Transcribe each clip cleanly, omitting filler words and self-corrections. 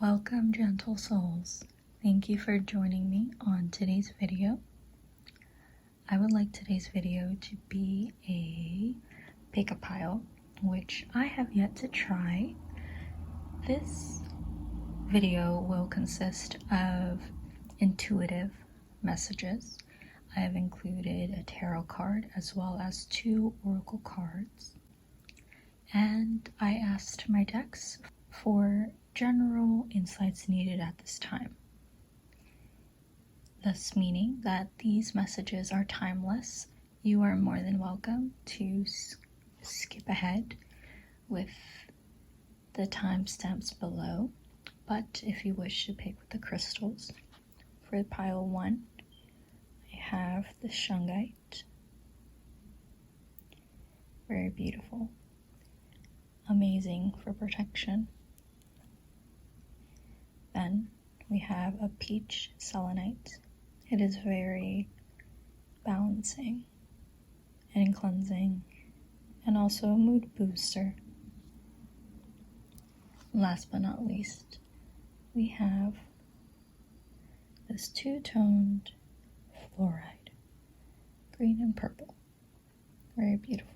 Welcome, gentle souls. Thank you for joining me on today's video. I would like today's video to be a pick a pile, which I have yet to try. This video will consist of intuitive messages. I have included a tarot card as well as 2 oracle cards. And I asked my decks for general insights needed at this time. Thus meaning that these messages are timeless. You are more than welcome to skip ahead with the timestamps below. But if you wish to pick with the crystals, for pile 1, I have the shungite. Very beautiful. Amazing for protection. Then we have a peach selenite. It is very balancing and cleansing, and also a mood booster. Last but not least, we have this 2-toned fluoride, green and purple. Very beautiful.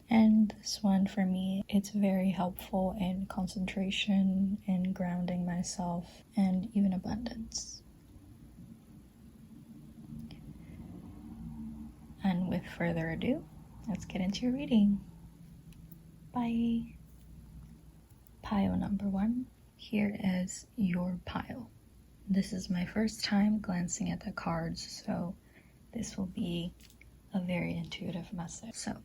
And this one, for me, it's very helpful in concentration, in grounding myself, and even abundance. And with further ado, let's get into your reading. Bye. Pile number 1. Here is your pile. This is my first time glancing at the cards, so this will be a very intuitive message. So,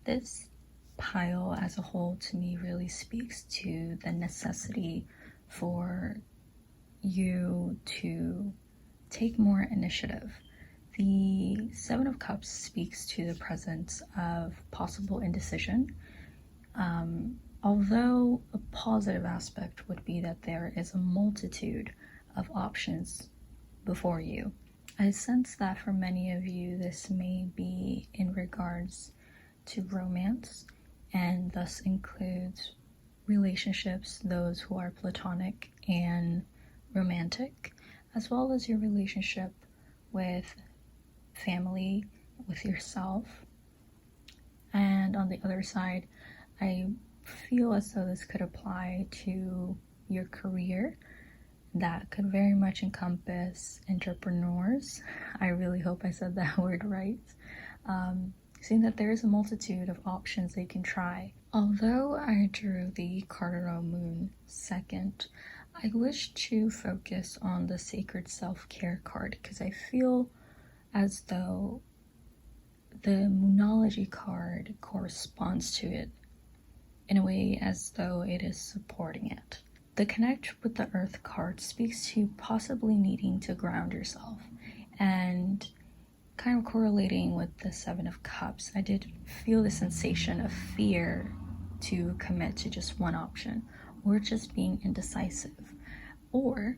this pile as a whole to me really speaks to the necessity for you to take more initiative. The 7 of Cups speaks to the presence of possible indecision, although a positive aspect would be that there is a multitude of options before you. I sense that for many of you, this may be in regards to romance, and thus includes relationships, those who are platonic and romantic, as well as your relationship with family, with yourself. And on the other side, I feel as though this could apply to your career. That could very much encompass entrepreneurs. I really hope I said that word right. Seeing that there is a multitude of options they can try. Although I drew the Cardinal Moon second, I wish to focus on the Sacred Self-Care card because I feel as though the Moonology card corresponds to it in a way as though it is supporting it. The Connect with the Earth card speaks to possibly needing to ground yourself, and kind of correlating with the 7 of Cups, I did feel the sensation of fear to commit to just one option, or just being indecisive, or,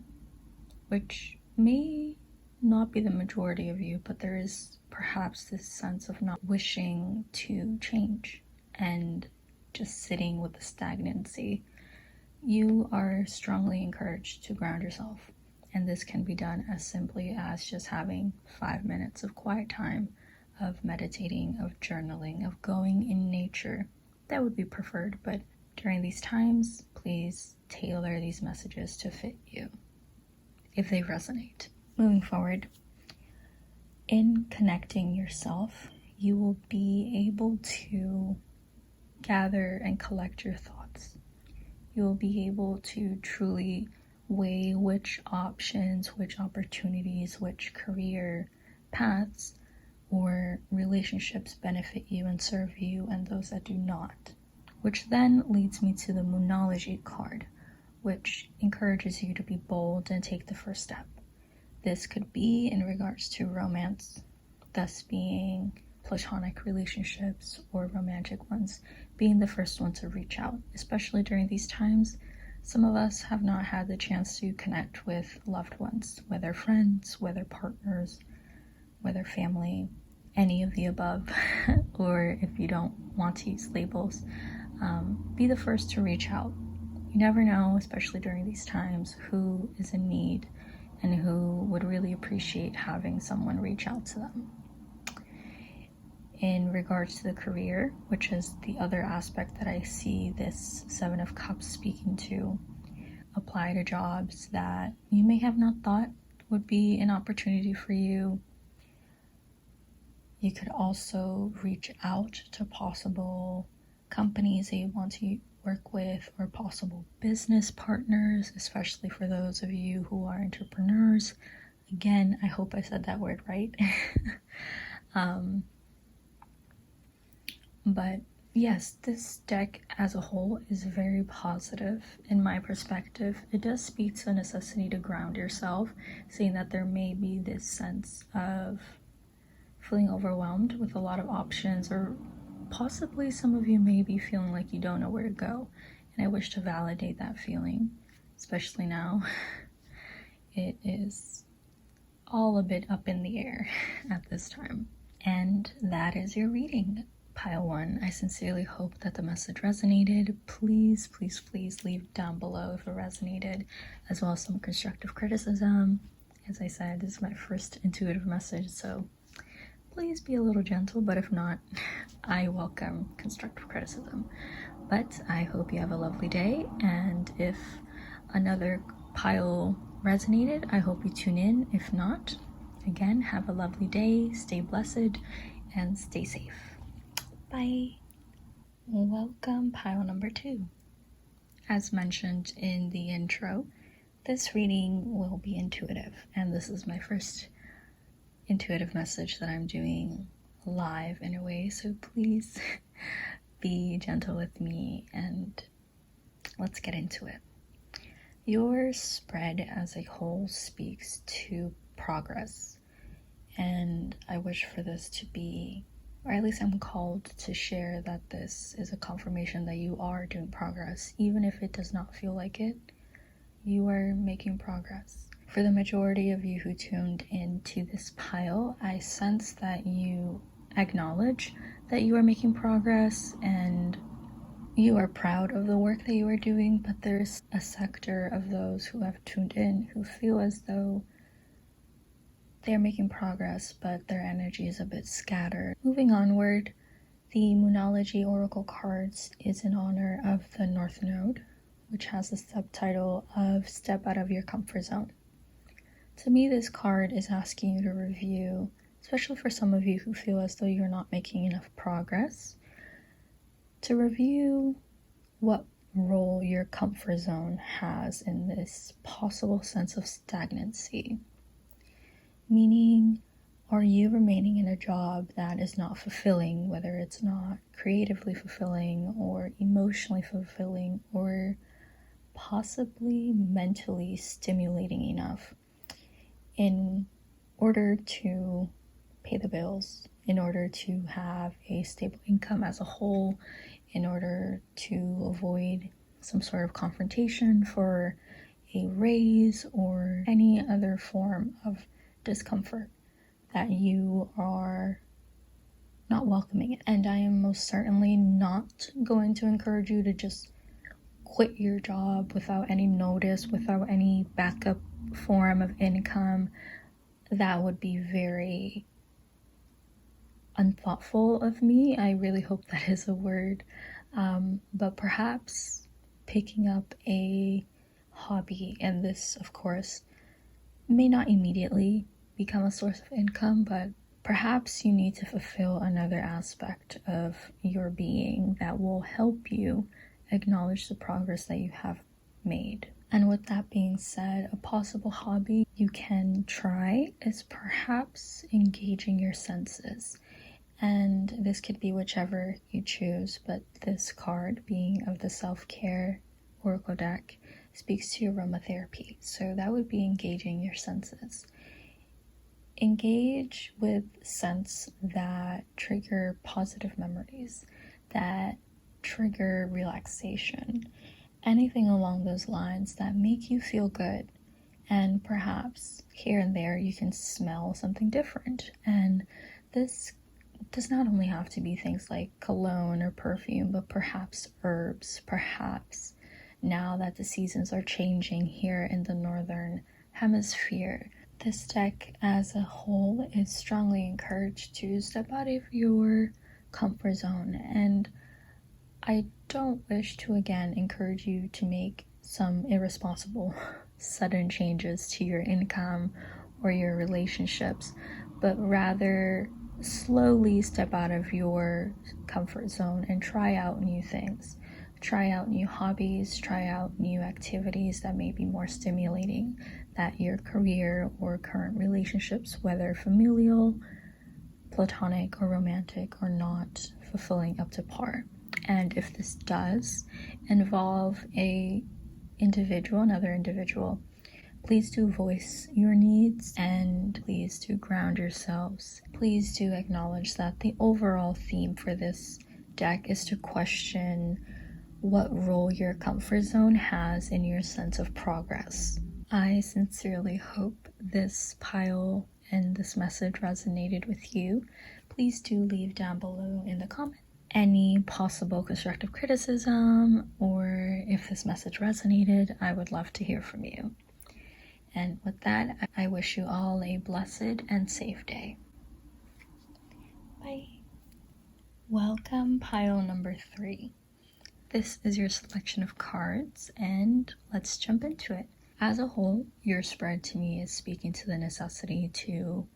which may not be the majority of you, but there is perhaps this sense of not wishing to change and just sitting with the stagnancy. You are strongly encouraged to ground yourself. And this can be done as simply as just having 5 minutes of quiet time, of meditating, of journaling, of going in nature. That would be preferred, but during these times, please tailor these messages to fit you, if they resonate. Moving forward, in connecting yourself, you will be able to gather and collect your thoughts. You will be able to truly weigh which options, which opportunities, which career paths or relationships benefit you and serve you, and those that do not. Which then leads me to the Moonology card, which encourages you to be bold and take the first step. This could be in regards to romance, thus being platonic relationships or romantic ones, being the first one to reach out, especially during these times. Some of us have not had the chance to connect with loved ones, whether friends, whether partners, whether family, any of the above, or if you don't want to use labels, be the first to reach out. You never know, especially during these times, who is in need and who would really appreciate having someone reach out to them. In regards to the career, which is the other aspect that I see this Seven of Cups speaking to, apply to jobs that you may have not thought would be an opportunity for you. You could also reach out to possible companies that you want to work with, or possible business partners, especially for those of you who are entrepreneurs. Again, I hope I said that word right. But yes, this deck as a whole is very positive in my perspective. It does speak to the necessity to ground yourself, saying that there may be this sense of feeling overwhelmed with a lot of options, or possibly some of you may be feeling like you don't know where to go. And I wish to validate that feeling, especially now. It is all a bit up in the air at this time. And that is your reading, Pile 1. I sincerely hope that the message resonated. Please, please, please leave down below if it resonated, as well as some constructive criticism. As I said, this is my first intuitive message, so please be a little gentle, but if not, I welcome constructive criticism. But I hope you have a lovely day, and if another pile resonated, I hope you tune in. If not, again, have a lovely day, stay blessed, and stay safe. Bye. Welcome, pile number 2. As mentioned in the intro, this reading will be intuitive, and this is my first intuitive message that I'm doing live in a way, so please be gentle with me and let's get into it. Your spread as a whole speaks to progress, and I wish for this to be, or at least I'm called to share that this is a confirmation that you are doing progress. Even if it does not feel like it, you are making progress. For the majority of you who tuned into this pile, I sense that you acknowledge that you are making progress and you are proud of the work that you are doing, but there's a sector of those who have tuned in who feel as though they're making progress, but their energy is a bit scattered. Moving onward, the Moonology Oracle cards is in honor of the North Node, which has the subtitle of Step Out of Your Comfort Zone. To me, this card is asking you to review, especially for some of you who feel as though you're not making enough progress, to review what role your comfort zone has in this possible sense of stagnancy. Meaning, are you remaining in a job that is not fulfilling, whether it's not creatively fulfilling or emotionally fulfilling or possibly mentally stimulating enough in order to pay the bills, in order to have a stable income as a whole, in order to avoid some sort of confrontation for a raise or any other form of discomfort that you are not welcoming it. And I am most certainly not going to encourage you to just quit your job without any notice, without any backup form of income. That would be very unthoughtful of me. I really hope that is a word. But perhaps picking up a hobby, and this, of course, may not immediately become a source of income, but perhaps you need to fulfill another aspect of your being that will help you acknowledge the progress that you have made. And with that being said, a possible hobby you can try is perhaps engaging your senses. And this could be whichever you choose, but this card, being of the self-care oracle deck, speaks to aromatherapy. So that would be engaging your senses. Engage with scents that trigger positive memories, that trigger relaxation, anything along those lines that make you feel good. And perhaps here and there you can smell something different. And this does not only have to be things like cologne or perfume, but perhaps herbs, perhaps now that the seasons are changing here in the northern hemisphere. This deck as a whole is strongly encouraged to step out of your comfort zone, and I don't wish to again encourage you to make some irresponsible sudden changes to your income or your relationships, but rather slowly step out of your comfort zone and try out new things. Try out new hobbies, try out new activities that may be more stimulating, that your career or current relationships, whether familial, platonic, or romantic, are not fulfilling up to par. And if this does involve another individual, please do voice your needs, and please do ground yourselves. Please do acknowledge that the overall theme for this deck is to question what role your comfort zone has in your sense of progress. I sincerely hope this pile and this message resonated with you. Please do leave down below in the comments any possible constructive criticism, or if this message resonated, I would love to hear from you. And with that, I wish you all a blessed and safe day. Bye. Welcome, pile number 3. This is your selection of cards, and let's jump into it. As a whole, your spread to me is speaking to the necessity to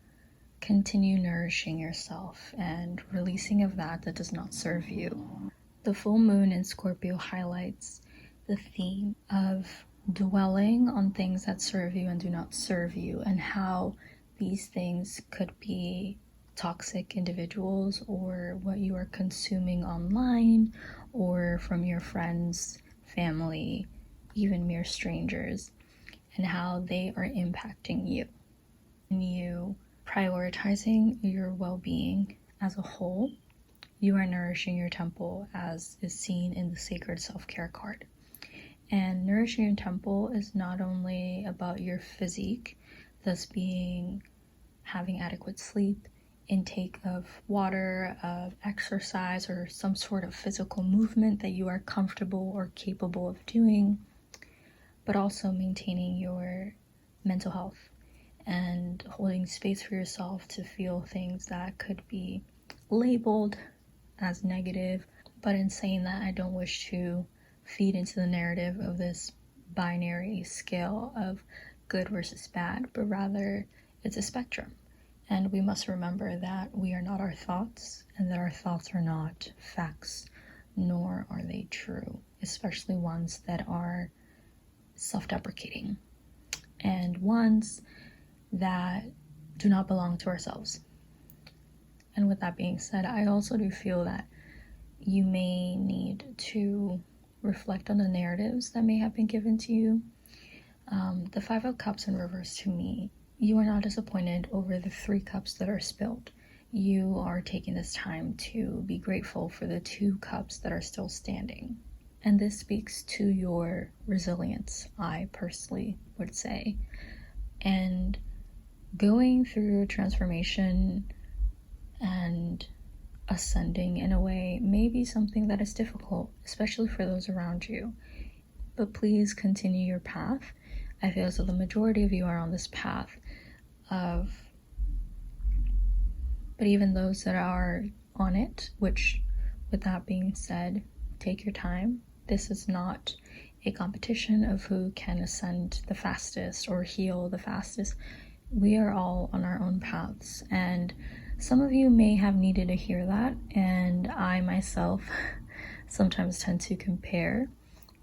continue nourishing yourself and releasing of that does not serve you. The full moon in Scorpio highlights the theme of dwelling on things that serve you and do not serve you, and how these things could be toxic individuals or what you are consuming online or from your friends, family, even mere strangers, and how they are impacting you. And you prioritizing your well-being as a whole, you are nourishing your temple, as is seen in the sacred self-care card. And nourishing your temple is not only about your physique, thus having adequate sleep, intake of water, of exercise, or some sort of physical movement that you are comfortable or capable of doing, but also maintaining your mental health and holding space for yourself to feel things that could be labeled as negative. But in saying that, I don't wish to feed into the narrative of this binary scale of good versus bad, but rather it's a spectrum. And we must remember that we are not our thoughts, and that our thoughts are not facts, nor are they true, especially ones that are self-deprecating and ones that do not belong to ourselves. And with that being said, I also do feel that you may need to reflect on the narratives that may have been given to you. The 5 of Cups in reverse, to me, you are not disappointed over the 3 cups that are spilled. You are taking this time to be grateful for the 2 cups that are still standing. And this speaks to your resilience, I personally would say. And going through transformation and ascending in a way may be something that is difficult, especially for those around you. But please continue your path. I feel as though the majority of you are on this path but even those that are on it, which, with that being said, take your time. This is not a competition of who can ascend the fastest or heal the fastest. We are all on our own paths, and some of you may have needed to hear that, and I myself sometimes tend to compare,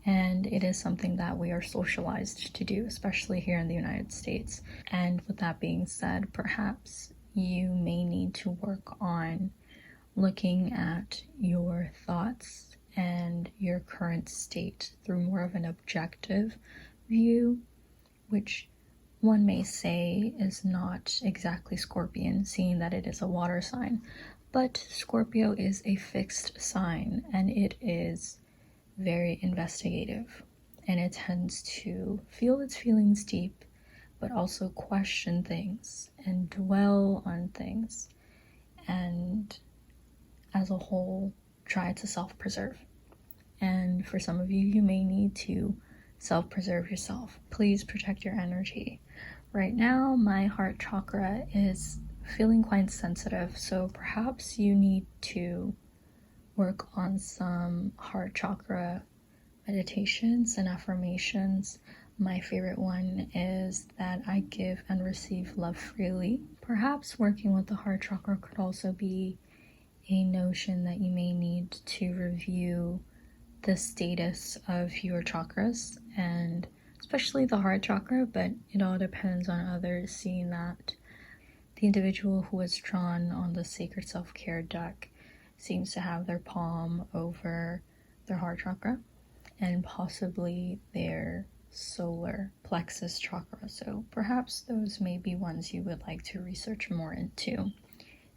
and it is something that we are socialized to do, especially here in the United States. And with that being said, perhaps you may need to work on looking at your thoughts and your current state through more of an objective view, which one may say is not exactly Scorpion, seeing that it is a water sign. But Scorpio is a fixed sign, and it is very investigative, and it tends to feel its feelings deep, but also question things and dwell on things, and as a whole try to self-preserve. And for some of you, you may need to self-preserve yourself. Please protect your energy. Right now, my heart chakra is feeling quite sensitive, so perhaps you need to work on some heart chakra meditations and affirmations. My favorite one is that I give and receive love freely. Perhaps working with the heart chakra could also be a notion that you may need to review the status of your chakras, and especially the heart chakra, but it all depends on others, seeing that the individual who was drawn on the Sacred Self-Care deck seems to have their palm over their heart chakra and possibly their solar plexus chakra. So perhaps those may be ones you would like to research more into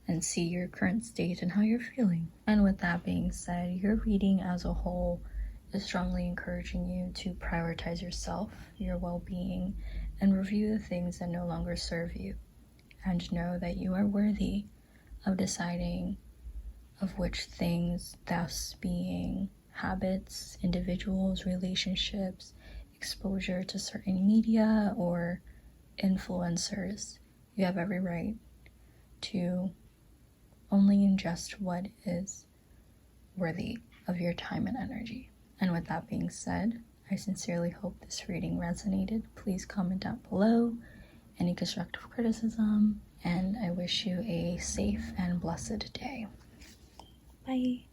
and see your current state and how you're feeling. And with that being said, your reading as a whole is strongly encouraging you to prioritize yourself, your well-being, and review the things that no longer serve you. And know that you are worthy of deciding of which things, thus being habits, individuals, relationships, exposure to certain media or influencers. You have every right to only ingest what is worthy of your time and energy. And with that being said, I sincerely hope this reading resonated. Please comment down below any constructive criticism, and I wish you a safe and blessed day. Bye.